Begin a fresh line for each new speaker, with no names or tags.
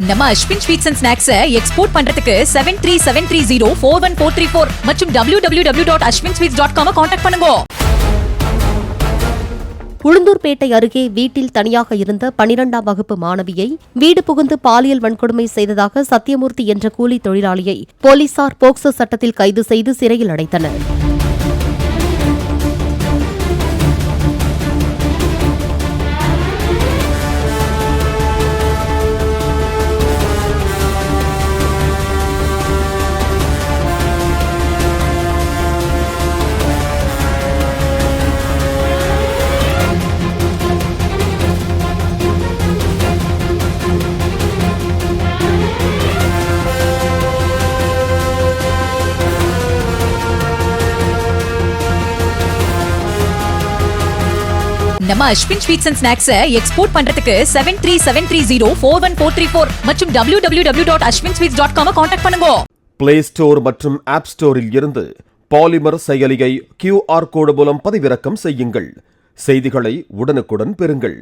நம்ம Ashwin sweets and snacks export பண்றதுக்கு 7373041434 மற்றும் www.ashwinsweets.com கான்டாக்ட் பண்ணுங்க.
உளுந்தூர்பேட்டை அருகே வீட்டில் தனியாக இருந்த 12ஆம் வகுப்பு மாணவியை வீடு புகுந்து பாலியல் வன்கொடுமை செய்ததாக சத்தியமூர்த்தி என்ற கூலி தொழிலாளியை போலீசார் போக்சோ சட்டத்தில் கைது செய்து சிறையில் அடைத்தனர்.
நம்ம Ashwin sweets and snacks export பண்றதுக்கு 7373041434 மற்றும் www.ashwinsweets.com கான்டாக்ட் பண்ணுங்க.
பிளே ஸ்டோர் மற்றும் ஆப் ஸ்டோரில் இருந்து பாலிமர் செயலியை QR கோடு மூலம் பதிவிறக்கம் செய்யுங்கள். செய்திகளை உடனுக்குடன் பெறுங்கள்.